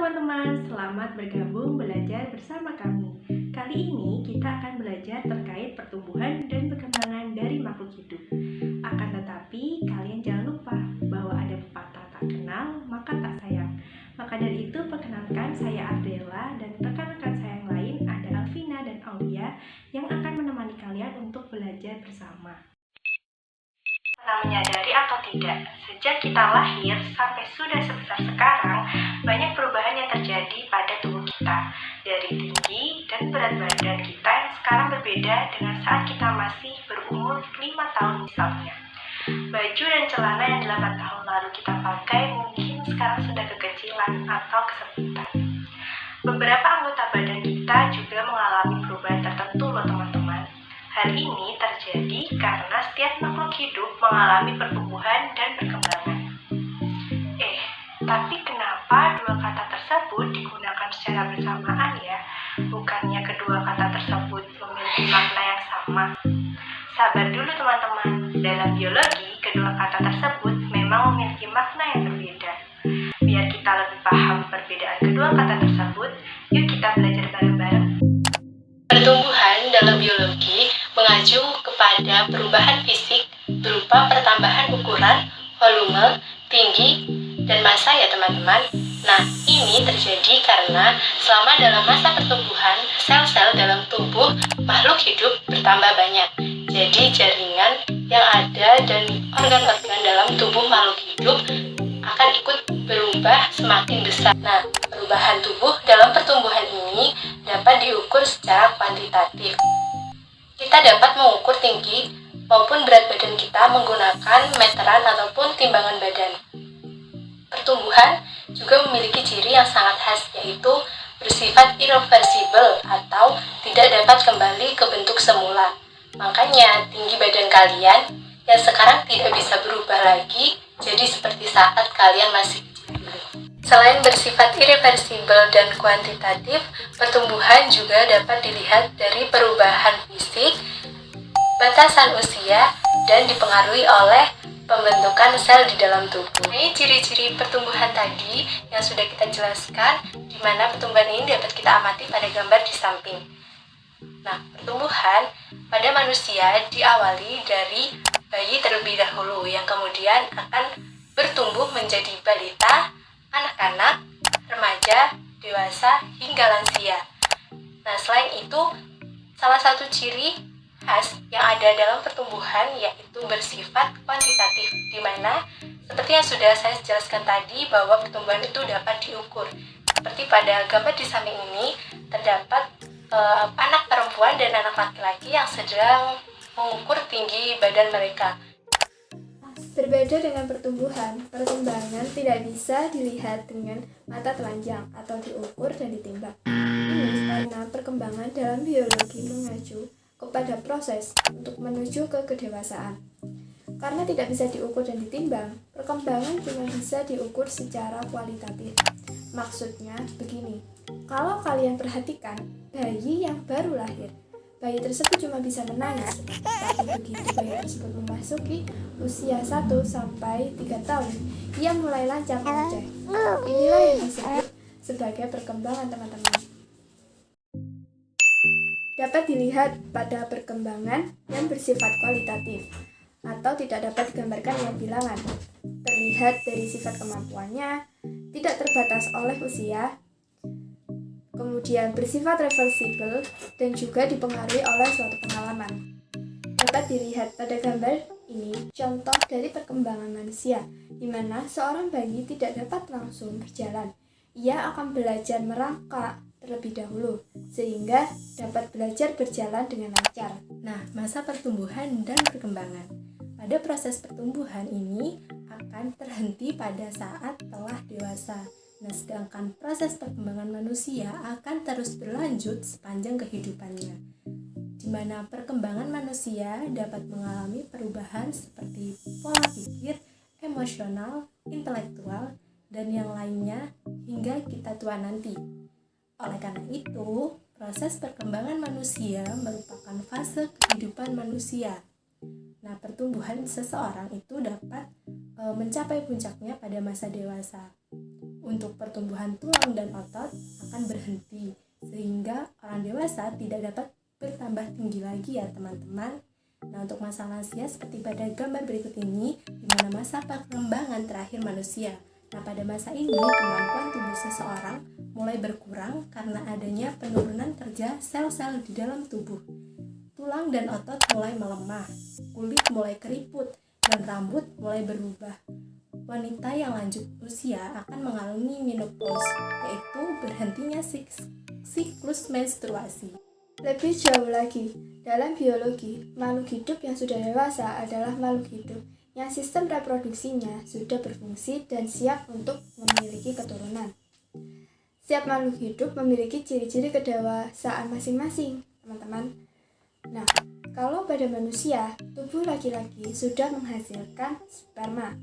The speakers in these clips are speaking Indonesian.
teman-teman, selamat bergabung belajar bersama kami. Kali ini kita akan belajar terkait pertumbuhan dan perkembangan dari makhluk hidup. Akan tetapi, kalian jangan lupa bahwa ada pepatah tak kenal, maka tak sayang. Maka dari itu, perkenalkan saya Ardela dan rekan-rekan saya yang lain ada Alvina dan Aulia yang akan menemani kalian untuk belajar bersama. Pernah menyadari atau tidak, sejak kita lahir sampai sudah sebesar sekarang, banyak perubahan yang terjadi pada tubuh kita. Dari tinggi dan berat badan kita yang sekarang berbeda dengan saat kita masih berumur 5 tahun misalnya. Baju dan celana yang 8 tahun lalu kita pakai mungkin sekarang sudah kekecilan atau kesempitan. Beberapa anggota badan kita juga mengalami perubahan tertentu loh teman-teman. Hal ini terjadi karena setiap makhluk hidup mengalami pertumbuhan dan perkembangan. Tapi kenapa dua kata tersebut digunakan secara bersamaan ya? Bukannya kedua kata tersebut memiliki makna yang sama? Sabar dulu teman-teman, dalam biologi kedua kata tersebut memang memiliki makna yang berbeda. Biar kita lebih paham perbedaan kedua kata tersebut, yuk kita belajar bareng-bareng. Pertumbuhan dalam biologi mengacu kepada perubahan fisik berupa pertambahan ukuran, volume, tinggi, dan massa ya teman-teman. Nah, ini terjadi karena selama dalam masa pertumbuhan, sel-sel dalam tubuh makhluk hidup bertambah banyak. Jadi jaringan yang ada dan organ-organ dalam tubuh makhluk hidup akan ikut berubah semakin besar. Nah, perubahan tubuh dalam pertumbuhan ini dapat diukur secara kuantitatif. Kita dapat mengukur tinggi maupun berat badan kita menggunakan meteran ataupun timbangan badan. Pertumbuhan juga memiliki ciri yang sangat khas, yaitu bersifat irreversible atau tidak dapat kembali ke bentuk semula. Makanya tinggi badan kalian yang sekarang tidak bisa berubah lagi jadi seperti saat kalian masih kecil dulu. Selain bersifat irreversible dan kuantitatif, pertumbuhan juga dapat dilihat dari perubahan fisik, batasan usia, dan dipengaruhi oleh pembentukan sel di dalam tubuh. Ini ciri-ciri pertumbuhan tadi yang sudah kita jelaskan, di mana pertumbuhan ini dapat kita amati pada gambar di samping. Nah, pertumbuhan pada manusia diawali dari bayi terlebih dahulu, yang kemudian akan bertumbuh menjadi balita, anak-anak, remaja, dewasa, hingga lansia. Nah, selain itu, salah satu ciri khas yang ada dalam pertumbuhan yaitu bersifat kuantitatif, di mana seperti yang sudah saya jelaskan tadi bahwa pertumbuhan itu dapat diukur. Seperti pada gambar di samping ini, terdapat anak perempuan dan anak laki-laki yang sedang mengukur tinggi badan mereka. Berbeda dengan pertumbuhan, perkembangan tidak bisa dilihat dengan mata telanjang atau diukur dan ditimbang. Ini karena perkembangan dalam biologi mengacu kepada proses untuk menuju ke kedewasaan. Karena tidak bisa diukur dan ditimbang, perkembangan cuma bisa diukur secara kualitatif. Maksudnya begini, kalau kalian perhatikan bayi yang baru lahir, bayi tersebut cuma bisa menangis, tapi begitu bayi tersebut memasuki usia 1 sampai 3 tahun, ia mulai lancar mengoceh. Inilah yang disebut sebagai perkembangan teman-teman. Dapat dilihat pada perkembangan yang bersifat kualitatif atau tidak dapat digambarkan dengan bilangan. Terlihat dari sifat kemampuannya, tidak terbatas oleh usia, kemudian bersifat reversible dan juga dipengaruhi oleh suatu pengalaman. Dapat dilihat pada gambar ini contoh dari perkembangan manusia, di mana seorang bayi tidak dapat langsung berjalan. Ia akan belajar merangkak terlebih dahulu, sehingga dapat belajar berjalan dengan lancar. Nah, masa pertumbuhan dan perkembangan. Pada proses pertumbuhan ini akan terhenti pada saat telah dewasa. Nah, sedangkan proses perkembangan manusia akan terus berlanjut sepanjang kehidupannya, di mana perkembangan manusia dapat mengalami perubahan seperti pola pikir, emosional, intelektual, dan yang lainnya hingga kita tua nanti. Oleh karena itu, proses perkembangan manusia merupakan fase kehidupan manusia. Nah, pertumbuhan seseorang itu dapat mencapai puncaknya pada masa dewasa. untuk pertumbuhan tulang dan otot akan berhenti, sehingga orang dewasa tidak dapat bertambah tinggi lagi ya teman-teman. Nah, untuk masa lansia seperti pada gambar berikut ini, di mana masa perkembangan terakhir manusia. Nah, pada masa ini kemampuan tubuh seseorang mulai berkurang karena adanya penurunan kerja sel-sel di dalam tubuh. Tulang dan otot mulai melemah, kulit mulai keriput, dan rambut mulai berubah. Wanita yang lanjut usia akan mengalami menopause, yaitu berhentinya siklus menstruasi. Lebih jauh lagi, dalam biologi, makhluk hidup yang sudah dewasa adalah makhluk hidup yang sistem reproduksinya sudah berfungsi dan siap untuk memiliki keturunan. Setiap makhluk hidup memiliki ciri-ciri kedewasaan masing-masing, teman-teman. Nah, kalau pada manusia, tubuh laki-laki sudah menghasilkan sperma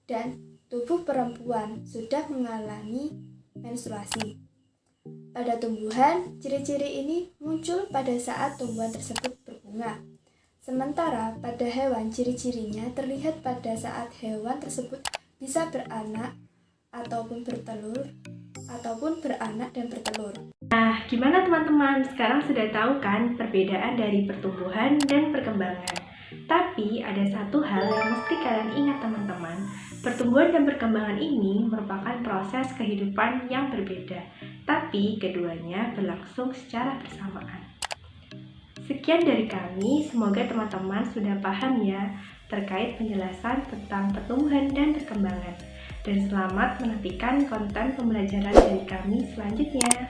dan tubuh perempuan sudah mengalami menstruasi. Pada tumbuhan, ciri-ciri ini muncul pada saat tumbuhan tersebut berbunga. Sementara pada hewan, ciri-cirinya terlihat pada saat hewan tersebut bisa beranak ataupun bertelur, ataupun beranak dan bertelur. Nah, gimana teman-teman? Sekarang sudah tahu kan perbedaan dari pertumbuhan dan perkembangan. Tapi ada satu hal yang mesti kalian ingat teman-teman. Pertumbuhan dan perkembangan ini merupakan proses kehidupan yang berbeda, tapi keduanya berlangsung secara bersamaan. Sekian dari kami, semoga teman-teman sudah paham ya terkait penjelasan tentang pertumbuhan dan perkembangan. Dan selamat menantikan konten pembelajaran dari kami selanjutnya.